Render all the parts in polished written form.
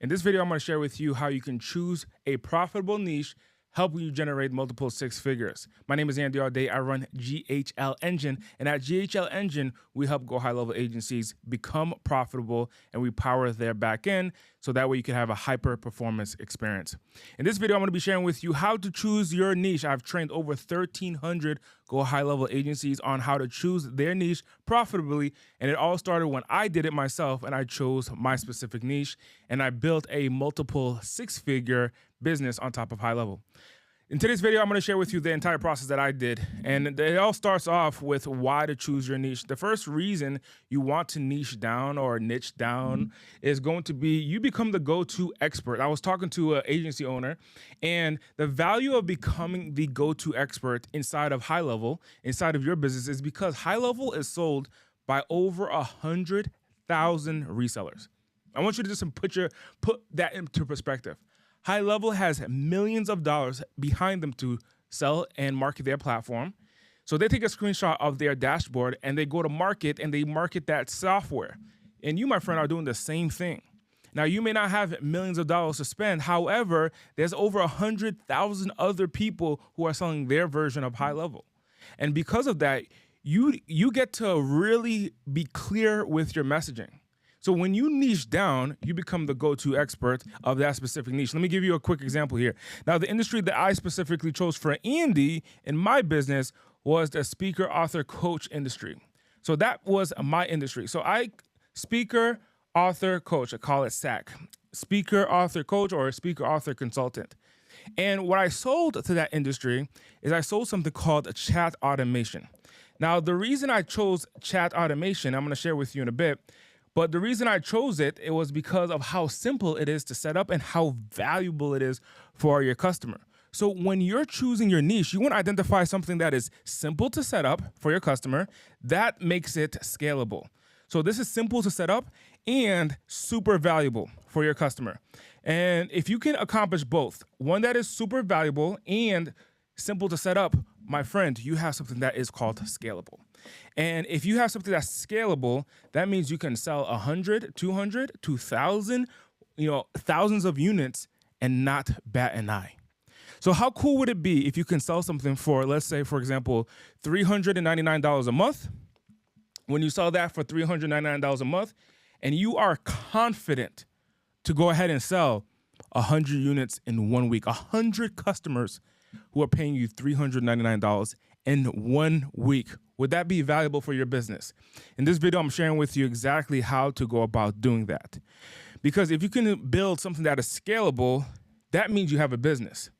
In this video, I'm going to share with you how you can choose a profitable niche, helping you generate multiple six figures. My name is Andy Audate. I run GHL Engine, and at GHL Engine, we help go high-level agencies become profitable, and we power their back end so that way you can have a hyper-performance experience. In this video, I'm going to be sharing with you how to choose your niche. I've trained over 1,300 go high-level agencies on how to choose their niche profitably, and it all started when I did it myself, and I chose my specific niche, and I built a multiple six-figure business on top of high level. In today's video, I'm going to share with you the entire process that I did, and it all starts off with why to choose your niche. The first reason you want to niche down or niche down is going to be you become the go-to expert. I was talking to an agency owner, and the value of becoming the go-to expert inside of high level, inside of your business, is because high level is sold by over 100,000 resellers. I want you to just put that into perspective. High Level has millions of dollars behind them to sell and market their platform. So they take a screenshot of their dashboard and they go to market and they market that software. And you, my friend, are doing the same thing. Now, you may not have millions of dollars to spend. However, there's over 100,000 other people who are selling their version of High Level. And because of that, you get to really be clear with your messaging. So when you niche down, you become the go-to expert of that specific niche. Let me give you a quick example here. Now, the industry that I specifically chose for Andy in my business was the speaker, author, coach industry. So that was my industry. So speaker, author, coach, I call it SAC. Speaker, author, coach, or speaker, author, consultant. And what I sold to that industry is I sold something called chat automation. Now, the reason I chose chat automation, I'm going to share with you in a bit. But the reason I chose it was because of how simple it is to set up and how valuable it is for your customer. So when you're choosing your niche, you want to identify something that is simple to set up for your customer. That makes it scalable. So this is simple to set up and super valuable for your customer. And if you can accomplish both, one that is super valuable and simple to set up, my friend, you have something that is called scalable. And if you have something that's scalable, that means you can sell 100, 200, 2,000, thousands of units and not bat an eye. So how cool would it be if you can sell something for, let's say, for example, $399 a month? When you sell that for $399 a month, and you are confident to go ahead and sell 100 units in 1 week, 100 customers who are paying you $399 in 1 week. Would that be valuable for your business? In this video, I'm sharing with you exactly how to go about doing that. Because if you can build something that is scalable, that means you have a business.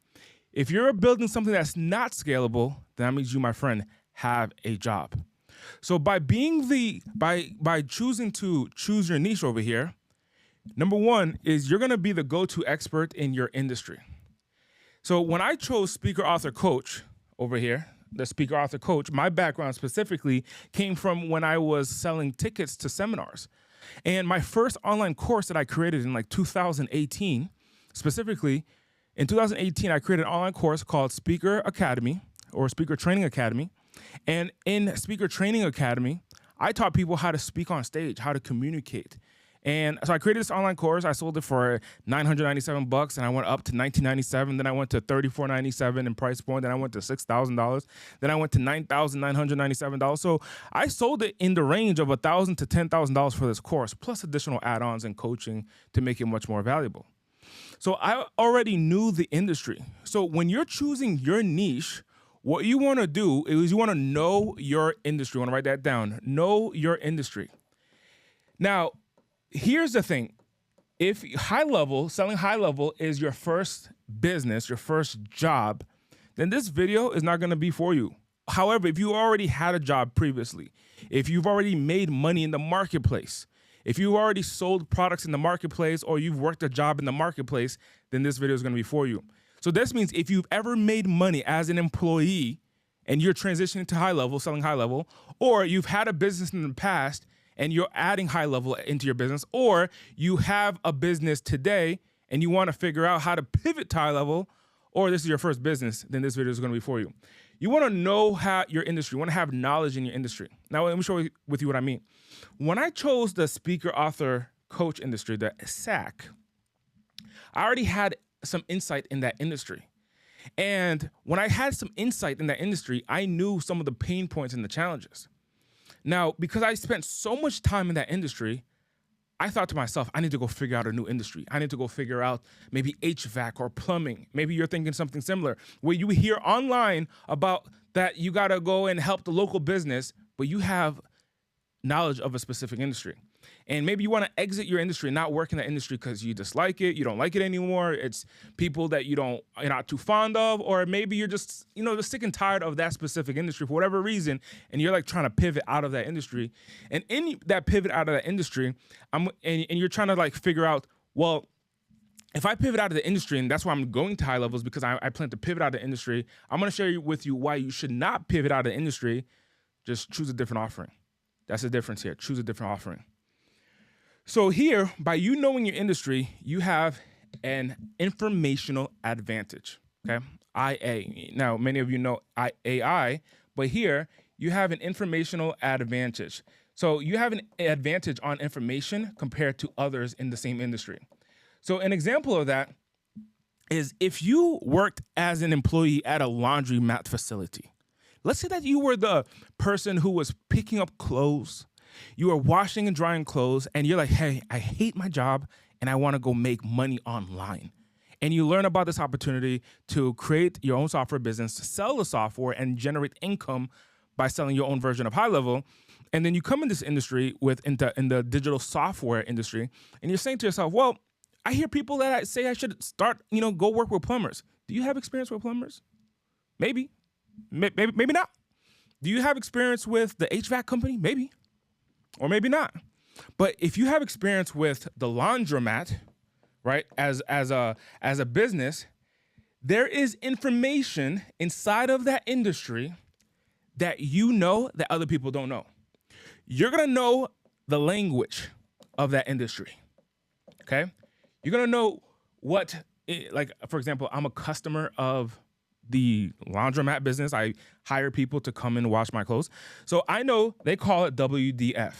If you're building something that's not scalable, that means you, my friend, have a job. So by choosing to choose your niche over here, number one is you're gonna be the go-to expert in your industry. So when I chose speaker, author, coach over here, the speaker, author, coach, my background specifically came from when I was selling tickets to seminars. And my first online course that I created in like 2018, specifically in 2018, I created an online course called Speaker Academy or Speaker Training Academy. And in Speaker Training Academy, I taught people how to speak on stage, how to communicate. And so I created this online course. I sold it for $997, and I went up to $1,997. Then I went to $3,497 in price point. Then I went to $6,000. Then I went to $9,997. So I sold it in the range of $1,000 to $10,000 for this course, plus additional add-ons and coaching to make it much more valuable. So I already knew the industry. So when you're choosing your niche, what you want to do is you want to know your industry. You want to write that down. Know your industry. Now, here's the thing. If selling high level is your first business, your first job, then this video is not going to be for you. However, if you already had a job previously, if you've already made money in the marketplace, if you already sold products in the marketplace or you've worked a job in the marketplace, then this video is going to be for you. So this means if you've ever made money as an employee and you're transitioning to high level, selling high level, or you've had a business in the past and you're adding high level into your business, or you have a business today and you want to figure out how to pivot to high level, or this is your first business, then this video is going to be for you. You want to know your industry. You want to have knowledge in your industry. Now, let me show with you what I mean. When I chose the speaker, author, coach industry, the SAC, I already had some insight in that industry. And when I had some insight in that industry, I knew some of the pain points and the challenges. Now, because I spent so much time in that industry, I thought to myself, I need to go figure out a new industry. I need to go figure out maybe HVAC or plumbing. Maybe you're thinking something similar, where you hear online about that you got to go and help the local business, but you have knowledge of a specific industry. And maybe you want to exit your industry and not work in that industry because you dislike it, you don't like it anymore. It's people that you're not too fond of, or maybe you're just, just sick and tired of that specific industry for whatever reason, and you're like trying to pivot out of that industry. And in that pivot out of that industry, and you're trying to like figure out, well, if I pivot out of the industry, and that's why I'm going to high levels, because I plan to pivot out of the industry, I'm going to share with you why you should not pivot out of the industry. Just choose a different offering. That's the difference here. Choose a different offering. So here, by you knowing your industry, you have an informational advantage, okay? IA. Now, many of you know AI, but here you have an informational advantage. So you have an advantage on information compared to others in the same industry. So an example of that is if you worked as an employee at a laundromat facility. Let's say that you were the person who was picking up clothes, you are washing and drying clothes, and you're like, hey, I hate my job and I want to go make money online. And you learn about this opportunity to create your own software business, sell the software, and generate income by selling your own version of high level. And then you come in this industry in the digital software industry, and you're saying to yourself, well, I hear people that say I should start, go work with plumbers. Do you have experience with plumbers? Maybe not. Do you have experience with the HVAC company? Maybe. Or maybe not. But if you have experience with the laundromat, right, as a business, there is information inside of that industry that that other people don't know. You're going to know the language of that industry, okay? You're going to know for example, I'm a customer of the laundromat business. I hire people to come and wash my clothes. So I know they call it WDF.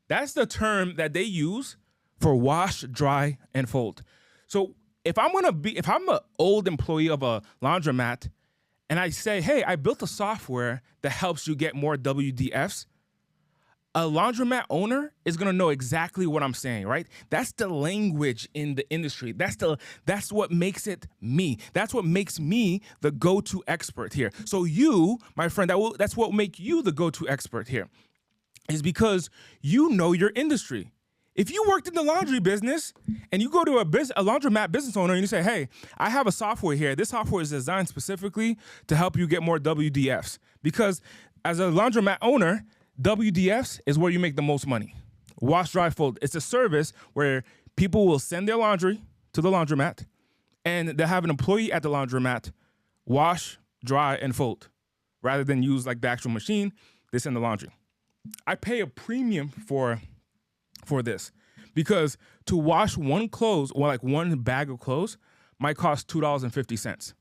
That's the term that they use for wash, dry, and fold. So if I'm an old employee of a laundromat and I say, hey, I built a software that helps you get more WDFs, a laundromat owner is gonna know exactly what I'm saying, right? That's the language in the industry. That's what makes it me. That's what makes me the go-to expert here. So you, my friend, that's what will make you the go-to expert here, is because you know your industry. If you worked in the laundry business and you go to a laundromat business owner and you say, hey, I have a software here. This software is designed specifically to help you get more WDFs. Because as a laundromat owner, WDFs is where you make the most money. Wash, dry, fold. It's a service where people will send their laundry to the laundromat and they'll have an employee at the laundromat wash, dry, and fold. Rather than use like the actual machine, they send the laundry. I pay a premium for this because to wash one bag of clothes might cost $2.50.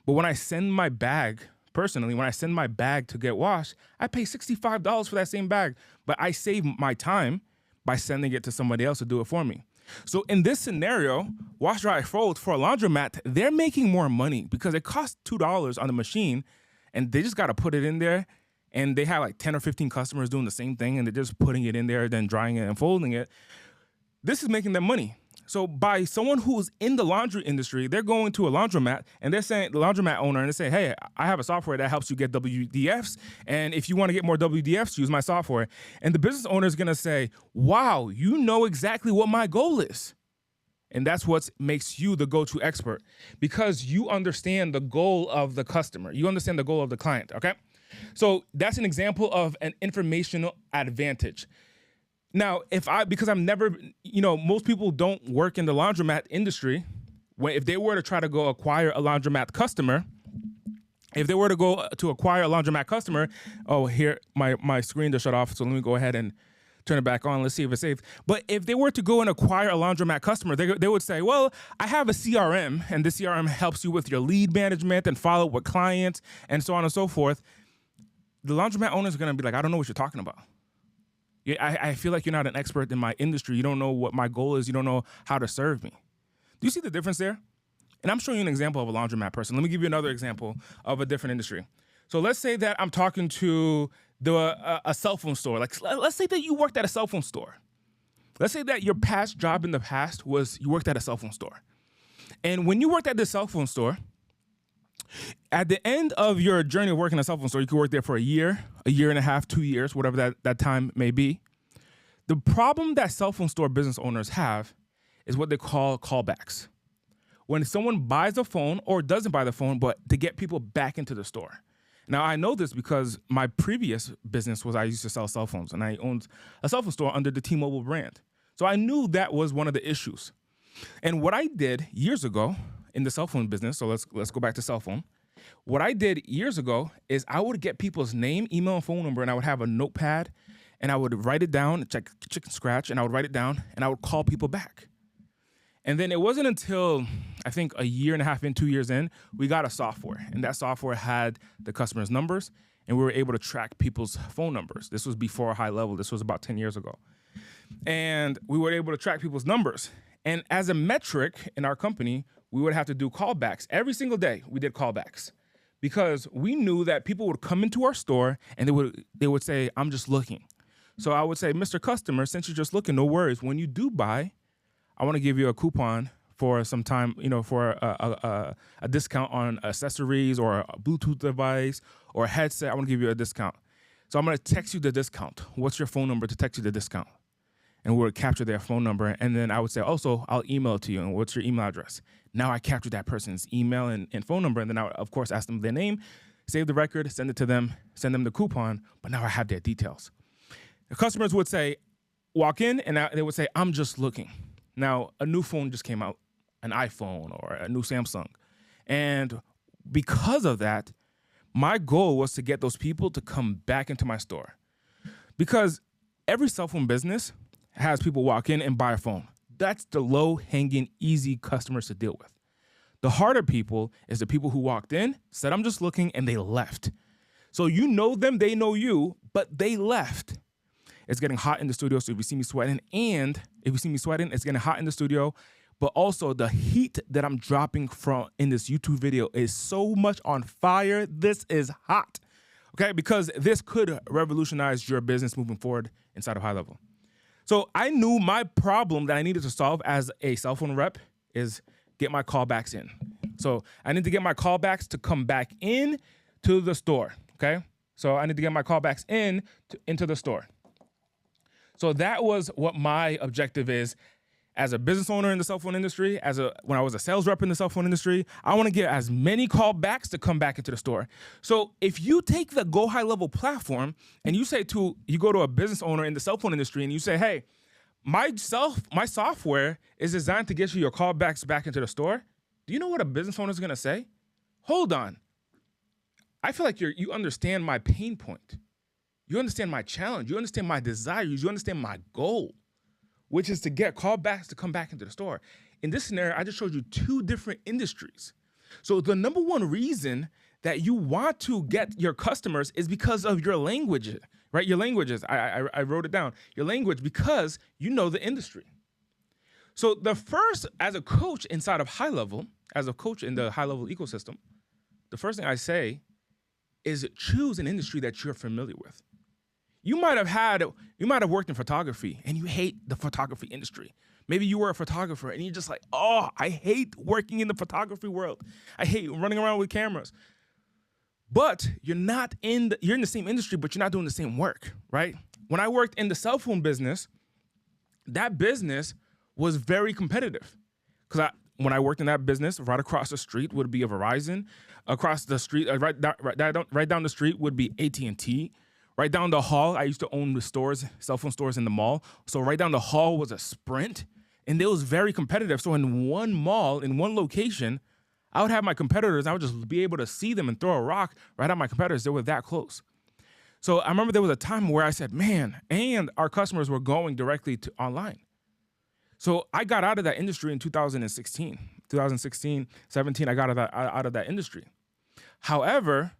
But when I send my bag, personally, when I send my bag to get washed, I pay $65 for that same bag, but I save my time by sending it to somebody else to do it for me. So in this scenario, wash, dry, fold for a laundromat, they're making more money because it costs $2 on the machine and they just got to put it in there. And they have like 10 or 15 customers doing the same thing and they're just putting it in there, then drying it and folding it. This is making them money. So by someone who's in the laundry industry, they're going to a laundromat and they're saying, the laundromat owner, and they say, hey, I have a software that helps you get WDFs. And if you want to get more WDFs, use my software. And the business owner is going to say, wow, you know exactly what my goal is. And that's what makes you the go-to expert because you understand the goal of the customer. You understand the goal of the client, okay? So that's an example of an informational advantage. Now, because I'm never, most people don't work in the laundromat industry. If they were to try to go acquire a laundromat customer, oh, here, my screen just shut off. So let me go ahead and turn it back on. Let's see if it's safe. But if they were to go and acquire a laundromat customer, they would say, well, I have a CRM and the CRM helps you with your lead management and follow up with clients and so on and so forth. The laundromat owner is going to be like, I don't know what you're talking about. I feel like you're not an expert in my industry. You don't know what my goal is. You don't know how to serve me. Do you see the difference there? And I'm showing you an example of a laundromat person. Let me give you another example of a different industry. So let's say that I'm talking to a cell phone store. Like, let's say that you worked at a cell phone store. Let's say that your past job in the past was you worked at a cell phone store. And when you worked at the cell phone store, at the end of your journey of working at a cell phone store, you could work there for a year and a half, 2 years, whatever that time may be. The problem that cell phone store business owners have is what they call callbacks. When someone buys a phone or doesn't buy the phone, but to get people back into the store. Now, I know this because my previous business was I used to sell cell phones, and I owned a cell phone store under the T-Mobile brand. So I knew that was one of the issues. And what I did years ago in the cell phone business, so let's go back to cell phone. What I did years ago is I would get people's name, email, and phone number, and I would have a notepad, and I would write it down, check chicken scratch, and I would write it down, and I would call people back. And then it wasn't until, I think, a year and a half in, 2 years in, we got a software. And that software had the customer's numbers, and we were able to track people's phone numbers. This was before High Level. This was about 10 years ago. And we were able to track people's numbers. And as a metric in our company, we would have to do callbacks. Every single day, we did callbacks. Because we knew that people would come into our store, and they would say, I'm just looking. So I would say, Mr. Customer, since you're just looking, no worries. When you do buy, I want to give you a coupon for some time, for a discount on accessories or a Bluetooth device or a headset. I want to give you a discount. So I'm going to text you the discount. What's your phone number to text you the discount? And we would capture their phone number. And then I would say, also, I'll email it to you. And what's your email address? Now I capture that person's email and phone number. And then I would, of course, ask them their name, save the record, send it to them, send them the coupon. But now I have their details. The customers would say, walk in, and they would say, I'm just looking. Now, a new phone just came out, an iPhone or a new Samsung. And because of that, my goal was to get those people to come back into my store. Because every cell phone business has people walk in and buy a phone. That's the low-hanging, easy customers to deal with. The harder people is the people who walked in, said, I'm just looking, and they left. So you know them, they know you, but they left. It's getting hot in the studio, so if you see me sweating, it's getting hot in the studio, but also the heat that I'm dropping in this YouTube video is so much on fire. This is hot, okay? Because this could revolutionize your business moving forward inside of High Level. So I knew my problem that I needed to solve as a cell phone rep is get my callbacks in. So I need to get my callbacks to come back in to the store, okay? So I need to get my callbacks into the store. So that was what my objective is as a business owner in the cell phone industry, when I was a sales rep in the cell phone industry. I want to get as many callbacks to come back into the store. So if you take the Go High Level platform and you go to a business owner in the cell phone industry and you say, hey, my software is designed to get you your callbacks back into the store. Do you know what a business owner is going to say? Hold on. I feel like you understand my pain point. You understand my challenge. You understand my desires. You understand my goal, which is to get callbacks to come back into the store. In this scenario, I just showed you 2 different industries. So the number one reason that you want to get your customers is because of your language, right? Your languages. I wrote it down. Your language, because you know the industry. So the first, as a coach inside of High Level, as a coach in the High Level ecosystem, the first thing I say is choose an industry that you're familiar with. You might have worked in photography and you hate the photography industry. Maybe you were a photographer and you're just like, oh, I hate working in the photography world. I hate running around with cameras. But you're in the same industry, but you're not doing the same work, right? When I worked in the cell phone business, that business was very competitive. Because when I worked in that business, right across the street would be a Verizon. Across the street, right down the street would be AT&T. Right down the hall, I used to own the cell phone stores in the mall. So right down the hall was a Sprint, and it was very competitive. So in one mall, in one location, I would have my competitors. I would just be able to see them and throw a rock right at my competitors. They were that close. So I remember there was a time where I said, man, and our customers were going directly to online. So I got out of that industry in 2016, 17, I got out of that industry. However,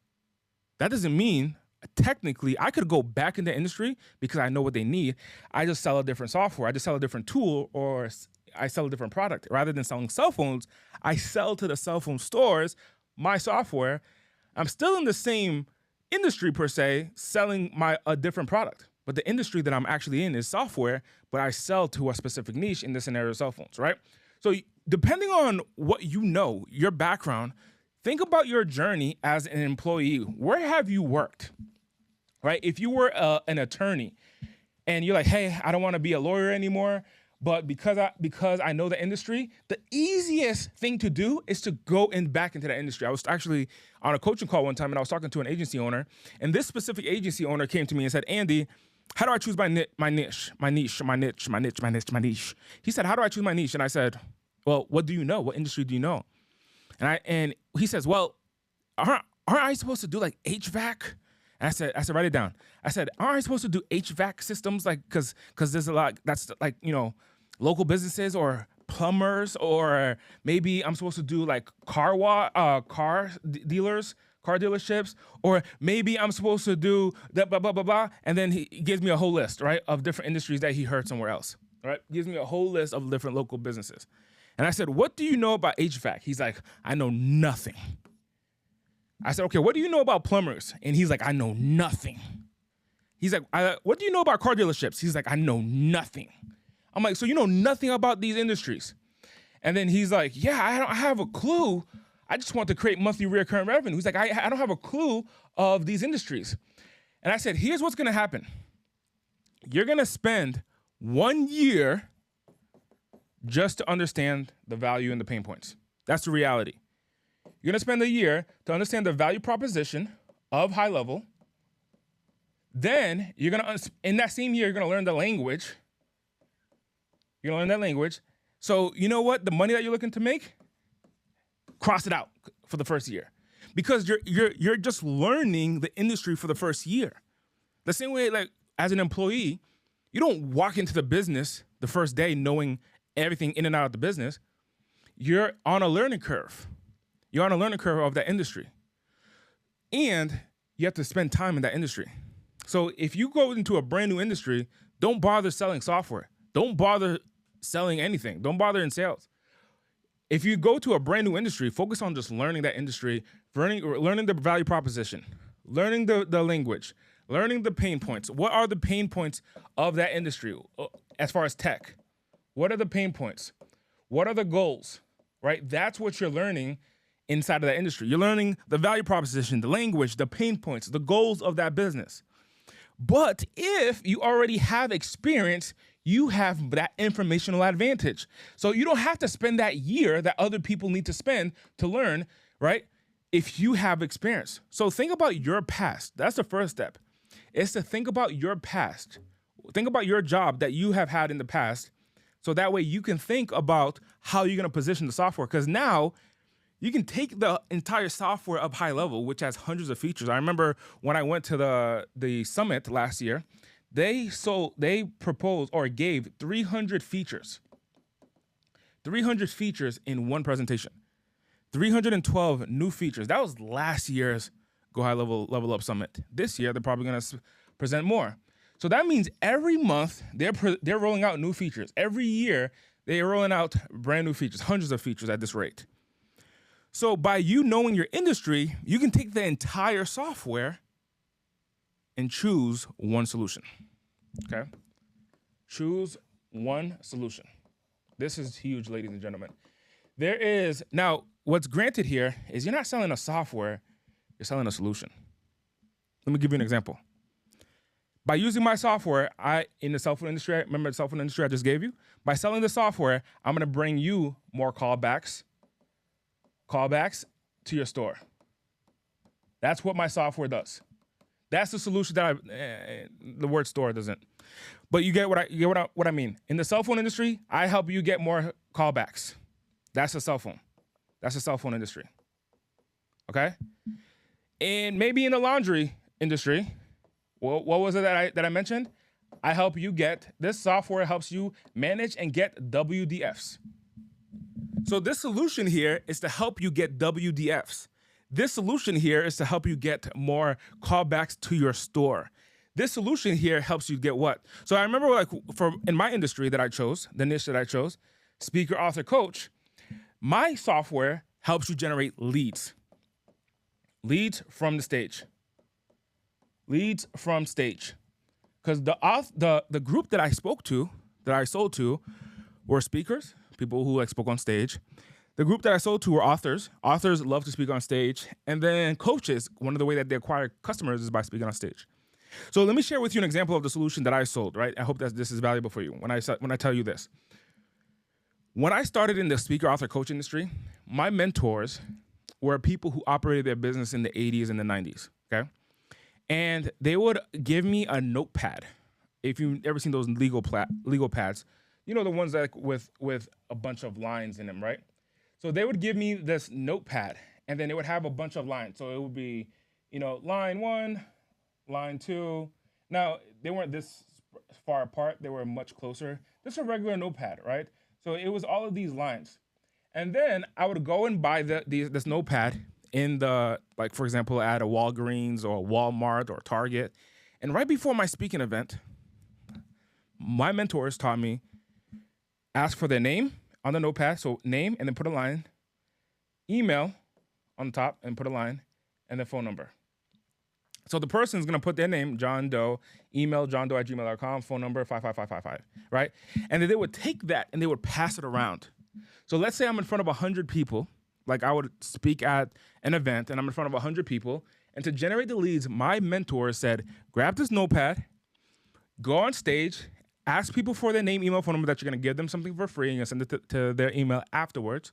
that doesn't mean technically I could go back in the industry because I know what they need. I just sell a different software. I just sell a different tool, or I sell a different product. Rather than selling cell phones, I sell to the cell phone stores my software. I'm still in the same industry per se, selling a different product. But the industry that I'm actually in is software, but I sell to a specific niche, in this scenario, cell phones, right? So depending on what you know, your background, think about your journey as an employee. Where have you worked, right? If you were an attorney and you're like, hey, I don't want to be a lawyer anymore, but because I know the industry, the easiest thing to do is to go back into that industry. I was actually on a coaching call one time and I was talking to an agency owner, and this specific agency owner came to me and said, Andy, how do I choose my niche? He said, how do I choose my niche? And I said, well, what do you know? What industry do you know? And he says, well, aren't I supposed to do like HVAC? And I said, write it down. I said, aren't I supposed to do HVAC systems? Like, cause there's a lot, that's like, local businesses or plumbers, or maybe I'm supposed to do like car dealerships, or maybe I'm supposed to do that, blah, blah, blah, blah. And then he gives me a whole list, right, of different industries that he heard somewhere else, right? Gives me a whole list of different local businesses. And I said, what do you know about HVAC? He's like, I know nothing. I said, okay, what do you know about plumbers? And he's like, I know nothing. He's like, what do you know about car dealerships? He's like, I know nothing. I'm like, so you know nothing about these industries? And then he's like, yeah, I don't have a clue. I just want to create monthly recurring revenue. He's like, I don't have a clue of these industries. And I said, here's what's going to happen. You're going to spend 1 year just to understand the value and the pain points. That's the reality. You're going to spend a year to understand the value proposition of high level. Then you're going to, in that same year, you're going to learn the language. You're going to learn that language. So you know what? The money that you're looking to make, cross it out for the first year, because you're just learning the industry for the first year. The same way, like as an employee, you don't walk into the business the first day knowing everything in and out of the business. You're on a learning curve. You're on a learning curve of that industry, and you have to spend time in that industry. So if you go into a brand new industry, don't bother selling software. Don't bother selling anything. Don't bother in sales. If you go to a brand new industry, focus on just learning that industry, learning the value proposition, learning the language, learning the pain points. What are the pain points of that industry as far as tech? What are the pain points? What are the goals, right? That's what you're learning inside of that industry. You're learning the value proposition, the language, the pain points, the goals of that business. But if you already have experience, you have that informational advantage. So you don't have to spend that year that other people need to spend to learn, right? If you have experience. So think about your past. That's the first step. Is to think about your past. Think about your job that you have had in the past. So that way you can think about how you're going to position the software. Because now you can take the entire software of high level, which has hundreds of features. I remember when I went to the summit last year, they proposed or gave 300 features. 300 features in one presentation. 312 new features. That was last year's Go High Level Up Summit. This year, they're probably going to present more. So that means every month, they're rolling out new features. Every year, they're rolling out brand new features, hundreds of features at this rate. So by you knowing your industry, you can take the entire software and choose one solution, okay? Choose one solution. This is huge, ladies and gentlemen. Now, what's granted here is you're not selling a software, you're selling a solution. Let me give you an example. By using my software, in the cell phone industry, remember the cell phone industry I just gave you? By selling the software, I'm gonna bring you more callbacks to your store. That's what my software does. That's the solution that the word store doesn't. But you get what I mean. In the cell phone industry, I help you get more callbacks. That's a cell phone. That's a cell phone industry. Okay? And maybe in the laundry industry, what was it that I mentioned? I help you this software helps you manage and get WDFs. So this solution here is to help you get WDFs. This solution here is to help you get more callbacks to your store. This solution here helps you get what? So I remember in my industry that I chose, the niche that I chose, speaker, author, coach, my software helps you generate leads. Leads from the stage. Leads from stage. Because the group that I spoke to, that I sold to, were speakers, people who like spoke on stage. The group that I sold to were authors. Authors love to speak on stage. And then coaches, one of the ways that they acquire customers is by speaking on stage. So let me share with you an example of the solution that I sold, right? I hope that this is valuable for you when I tell you this. When I started in the speaker, author, coach industry, my mentors were people who operated their business in the 80s and the 90s, okay? And they would give me a notepad. If you've ever seen those legal pads, you know, the ones that with a bunch of lines in them, right? So they would give me this notepad, and then it would have a bunch of lines. So it would be, you know, line 1, line 2. Now, they weren't this far apart. They were much closer. Just a regular notepad, right? So it was all of these lines. And then I would go and buy this notepad in the, like, for example, at a Walgreens or a Walmart or Target. And right before my speaking event, my mentors taught me, ask for their name on the notepad, so name, and then put a line, email on the top, and put a line, and then phone number. So the person's gonna put their name, John Doe, email johndoe@gmail.com, phone number 55555, right? And then they would take that and they would pass it around. So let's say I'm in front of 100 people, like I would speak at an event and I'm in front of 100 people, and to generate the leads, my mentor said, grab this notepad, go on stage, ask people for their name, email, phone number, that you're gonna give them something for free and you're gonna send it to their email afterwards,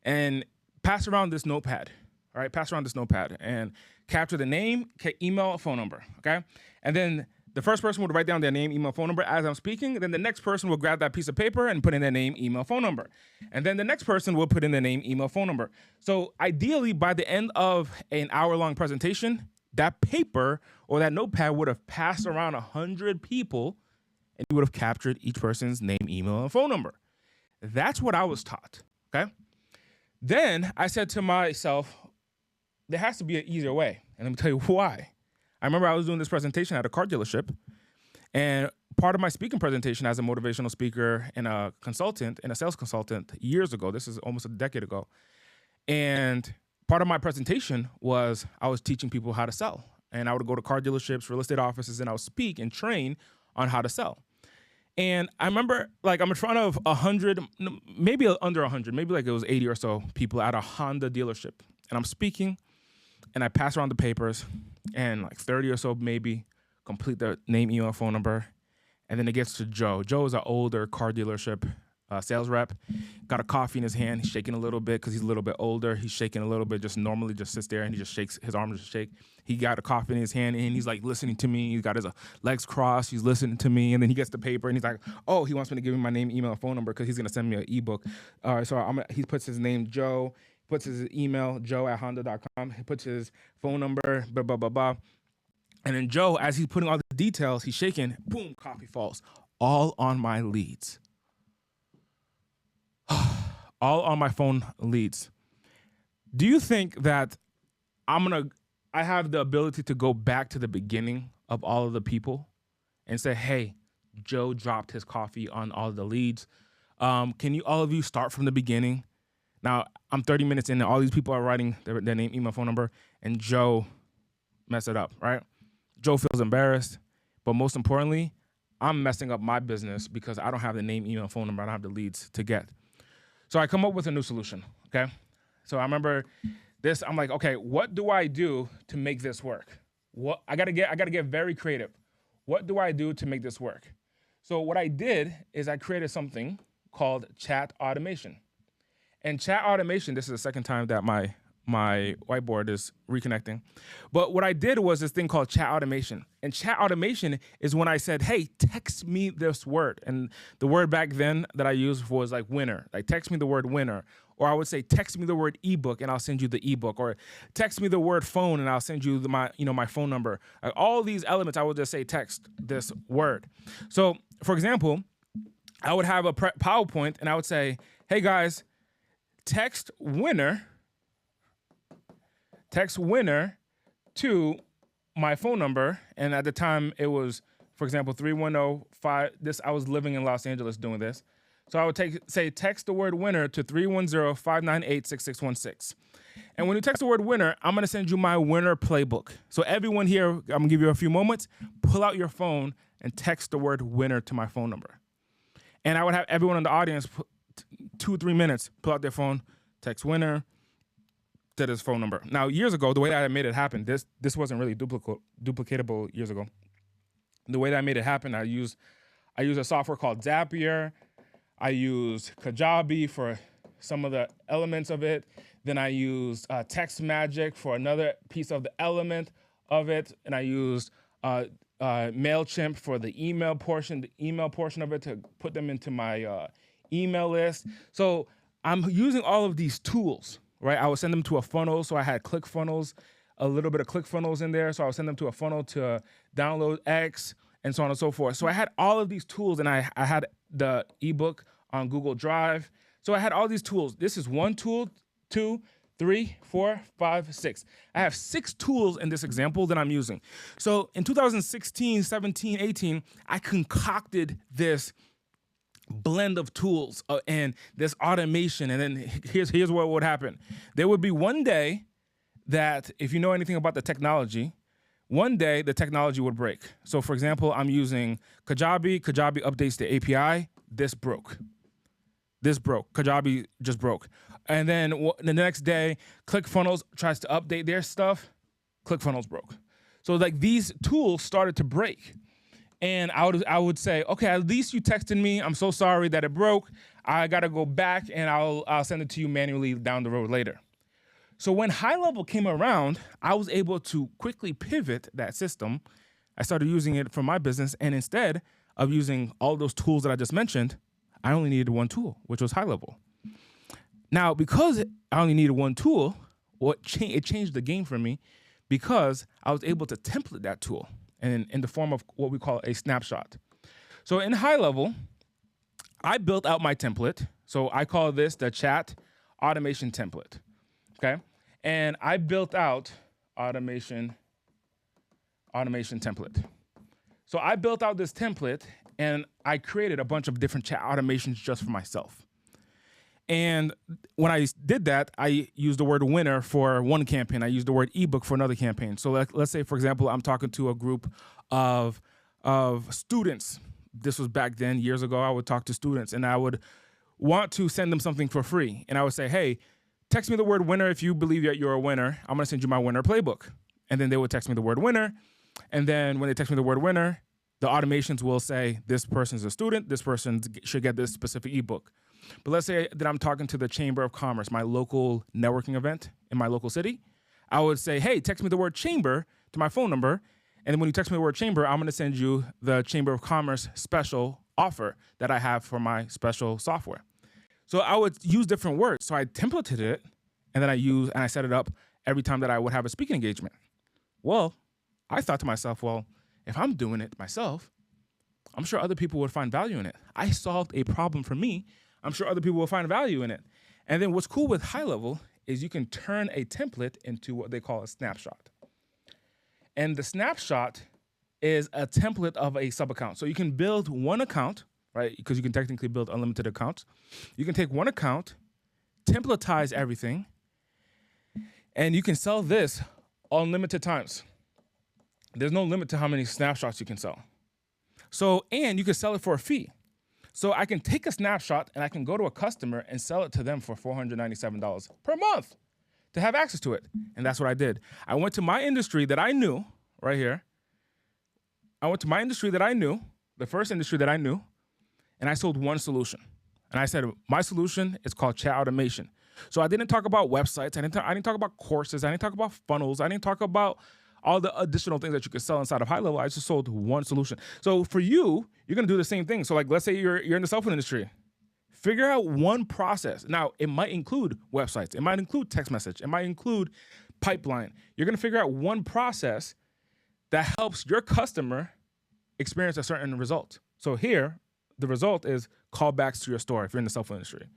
and pass around this notepad. All right, pass around this notepad and capture the name, email, phone number, okay? And then the first person would write down their name, email, phone number as I'm speaking. Then the next person will grab that piece of paper and put in their name, email, phone number. And then the next person will put in their name, email, phone number. So ideally, by the end of an hour-long presentation, that paper or that notepad would have passed around 100 people, and you would have captured each person's name, email, and phone number. That's what I was taught, okay? Then I said to myself, there has to be an easier way. And let me tell you why. I remember I was doing this presentation at a car dealership, and part of my speaking presentation as a motivational speaker and a consultant and a sales consultant years ago, this is almost a decade ago, and part of my presentation was I was teaching people how to sell. And I would go to car dealerships, real estate offices, and I would speak and train on how to sell. And I remember, like, I'm in front of 100, maybe under 100, maybe like it was 80 or so people at a Honda dealership. And I'm speaking, and I pass around the papers, and like 30 or so maybe complete their name, email, phone number. And then it gets to Joe. Joe is an older car dealership sales rep. Got a coffee in his hand. He's shaking a little bit because he's a little bit older. He's shaking a little bit, just normally just sits there and he just shakes, his arms just shake. He got a coffee in his hand and he's like listening to me. He's got his legs crossed. He's listening to me. And then he gets the paper and he's like, oh, he wants me to give him my name, email, phone number because he's going to send me an ebook. So he puts his name, Joe, puts his email, joe@honda.com. He puts his phone number, blah, blah, blah, blah. And then Joe, as he's putting all the details, he's shaking, boom, coffee falls. All on my leads. All on my phone leads. Do you think that I have the ability to go back to the beginning of all of the people and say, hey, Joe dropped his coffee on all of the leads. Can you, all of you, start from the beginning? Now, I'm 30 minutes in and all these people are writing their name, email, phone number, and Joe messed it up, right? Joe feels embarrassed, but most importantly, I'm messing up my business because I don't have the name, email, phone number. I don't have the leads to get. So I come up with a new solution, okay? So I remember this, I'm like, okay, what do I do to make this work? I gotta get very creative. What do I do to make this work? So what I did is I created something called chat automation. And chat automation, this is the second time that my whiteboard is reconnecting. But what I did was this thing called chat automation. And chat automation is when I said, hey, text me this word. And the word back then that I used was like winner. Like text me the word winner. Or I would say, text me the word ebook and I'll send you the ebook. Or text me the word phone and I'll send you my phone number. Like all these elements, I would just say text this word. So for example, I would have a PowerPoint and I would say, hey guys, text winner to my phone number. And at the time it was, for example, 3105. I was living in Los Angeles doing this. So I would say text the word winner to 310-598-6616. And when you text the word winner, I'm going to send you my winner playbook. So everyone here, I'm going to give you a few moments, pull out your phone and text the word winner to my phone number. And I would have everyone in the audience, 2 or 3 minutes, pull out their phone, text winner to this phone number. Now, years ago, the way that I made it happen, this wasn't really duplicatable years ago. The way that I made it happen, I used a software called Zapier. I used Kajabi for some of the elements of it. Then I used Text Magic for another piece of the element of it. And I used MailChimp for the email portion of it to put them into my email list. So I'm using all of these tools, right? I would send them to a funnel. So I had ClickFunnels, a little bit of ClickFunnels in there. So I would send them to a funnel to download X and so on and so forth. So I had all of these tools, and I had the ebook on Google Drive. So I had all these tools. This is 1 tool, 2, 3, 4, 5, 6. I have 6 tools in this example that I'm using. So in 2016, 17, 18, I concocted this blend of tools and this automation. And then here's what would happen. There would be one day that, if you know anything about the technology, one day the technology would break. So for example, I'm using Kajabi. Kajabi updates the API. This broke. Kajabi just broke. And then the next day, ClickFunnels tries to update their stuff. ClickFunnels broke. So like these tools started to break. And I would say, okay, at least you texted me. I'm so sorry that it broke. I got to go back and I'll send it to you manually down the road later. So when high level came around, I was able to quickly pivot that system. I started using it for my business. And instead of using all those tools that I just mentioned, I only needed one tool, which was high level. Now, because I only needed one tool, it changed the game for me, because I was able to template that tool in the form of what we call a snapshot. So in high level, I built out my template. So I call this the chat automation template, okay? And I built out automation template. So I built out this template, and I created a bunch of different chat automations just for myself. And when I did that, I used the word winner for one campaign. I used the word ebook for another campaign. So let's say, for example, I'm talking to a group of students. This was back then, years ago. I would talk to students, and I would want to send them something for free. And I would say, hey, text me the word winner if you believe that you're a winner. I'm going to send you my winner playbook. And then they would text me the word winner. And then when they text me the word winner, the automations will say, this person's a student, this person should get this specific ebook. But let's say that I'm talking to the Chamber of Commerce, my local networking event in my local city. I would say, hey, text me the word chamber to my phone number. And then when you text me the word chamber, I'm going to send you the Chamber of Commerce special offer that I have for my special software. So I would use different words. So I templated it, and then I set it up every time that I would have a speaking engagement. Well, I thought to myself, well, if I'm doing it myself, I'm sure other people would find value in it. I solved a problem for me. I'm sure other people will find value in it. And then what's cool with high level is you can turn a template into what they call a snapshot. And the snapshot is a template of a sub-account. So you can build one account, right? Because you can technically build unlimited accounts. You can take one account, templatize everything, and you can sell this unlimited times. There's no limit to how many snapshots you can sell. So, and you can sell it for a fee. So I can take a snapshot and I can go to a customer and sell it to them for $497 per month to have access to it. And that's what I did. I went to my industry that I knew, right here. I went to my industry that I knew, the first industry that I knew, and I sold one solution. And I said, my solution is called chat automation. So I didn't talk about websites. I didn't talk about courses. I didn't talk about funnels. I didn't talk about all the additional things that you could sell inside of high level. I just sold one solution. So for you, you're going to do the same thing. So like, let's say you're in the cell phone industry. Figure out one process. Now, it might include websites. It might include text message. It might include pipeline. You're going to figure out one process that helps your customer experience a certain result. So here, the result is callbacks to your store if you're in the cell phone industry.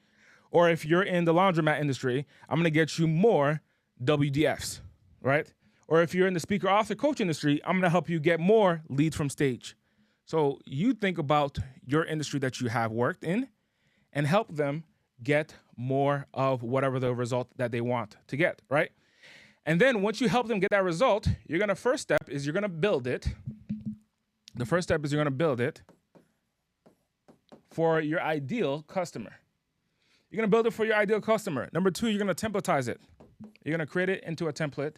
Or if you're in the laundromat industry, I'm going to get you more WDFs, right? Or if you're in the speaker, author, coach industry, I'm going to help you get more leads from stage. So you think about your industry that you have worked in, and help them get more of whatever the result that they want to get, right? And then once you help them get that result, first step is you're gonna build it. The first step is you're gonna build it for your ideal customer. You're gonna build it for your ideal customer. Number two, you're gonna templatize it. You're gonna create it into a template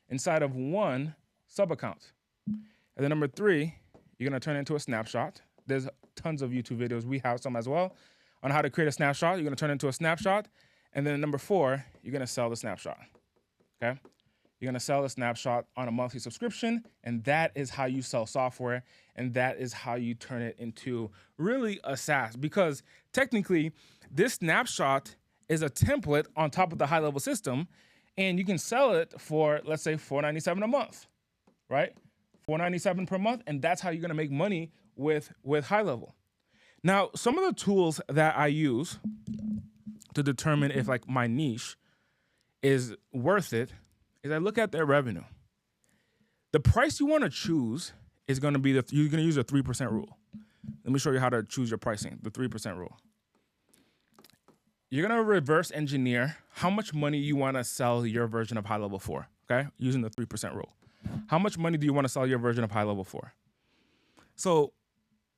inside of one sub-account. And then number three, you're gonna turn it into a snapshot. There's tons of YouTube videos. We have some as well on how to create a snapshot. You're gonna turn it into a snapshot. And then number four, you're gonna sell the snapshot, okay? You're gonna sell the snapshot on a monthly subscription, and that is how you sell software, and that is how you turn it into really a SaaS, because technically, this snapshot is a template on top of the high-level system, and you can sell it for, let's say, $497 a month, right? $497 per month, and that's how you're gonna make money with high-level. Now, some of the tools that I use to determine if like my niche is worth it is I look at their revenue. The price you want to choose is going to be you're going to use a 3% rule. Let me show you how to choose your pricing, the 3% rule. You're going to reverse engineer how much money you want to sell your version of high level for, okay? Using the 3% rule. How much money do you want to sell your version of high level for? So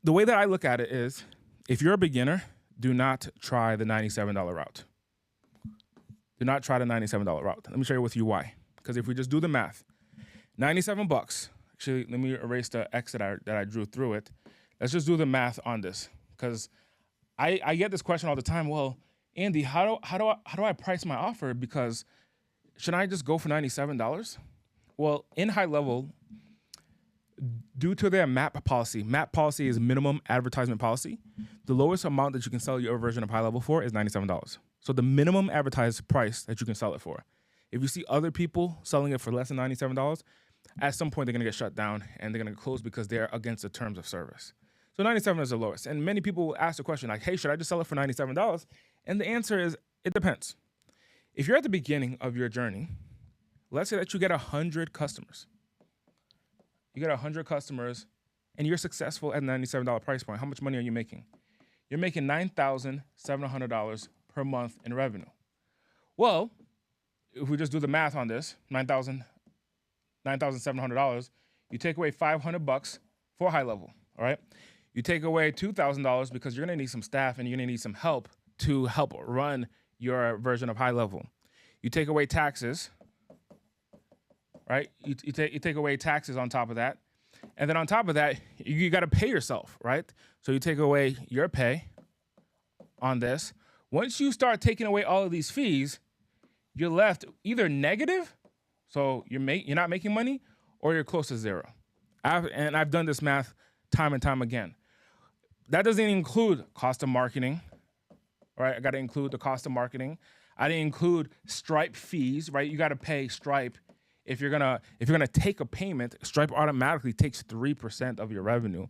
the way that I look at it is, if you're a beginner, do not try the $97 route. Do not try the $97 route. Let me show you with you why. Because if we just do the math, $97. Actually, let me erase the X that I drew through it. Let's just do the math on this, because I get this question all the time. Well, Andy, how do I price my offer? Because should I just go for $97? Well, in high level, due to their MAP policy is minimum advertisement policy. The lowest amount that you can sell your version of high level for is $97. So the minimum advertised price that you can sell it for. If you see other people selling it for less than $97, at some point they're gonna get shut down and they're gonna close because they're against the terms of service. So $97 is the lowest. And many people will ask the question like, hey, should I just sell it for $97? And the answer is, it depends. If you're at the beginning of your journey, let's say that you get 100 customers. You get 100 customers and you're successful at $97 price point. How much money are you making? You're making $9,700 per month in revenue. Well, if we just do the math on this, $9,700, you take away $500 for high level, all right? You take away $2,000 because you're gonna need some staff and you're gonna need some help to help run your version of high level. You take away taxes, right? You take away taxes on top of that. And then on top of that, you gotta pay yourself, right? So you take away your pay on this. Once you start taking away all of these fees, you're left either negative, so you're not making money, or you're close to zero. I've done this math time and time again. That doesn't include cost of marketing, right? I got to include the cost of marketing. I didn't include Stripe fees, right? You got to pay Stripe. If you're gonna take a payment, Stripe automatically takes 3% of your revenue.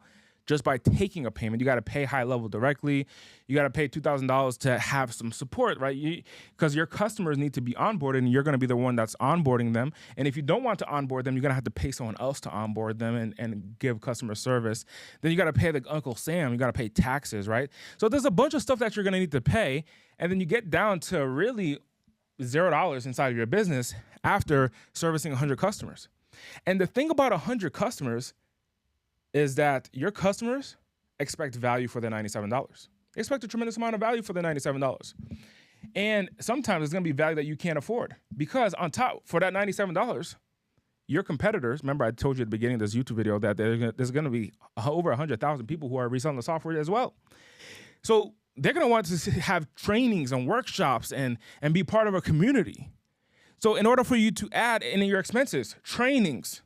Just by taking a payment, you got to pay high level directly. You got to pay $2,000 to have some support, right? Because your customers need to be onboarded, and you're going to be the one that's onboarding them. And if you don't want to onboard them, you're going to have to pay someone else to onboard them and give customer service. Then you got to pay the Uncle Sam. You got to pay taxes, right? So there's a bunch of stuff that you're going to need to pay, and then you get down to really $0 inside of your business after servicing 100 customers. And the thing about 100 customers is that your customers expect value for their $97. They expect a tremendous amount of value for their $97. And sometimes it's gonna be value that you can't afford, because on top, for that $97, your competitors, remember I told you at the beginning of this YouTube video that there's gonna be over 100,000 people who are reselling the software as well. So they're gonna want to have trainings and workshops and be part of a community. So in order for you to add in your expenses, trainings,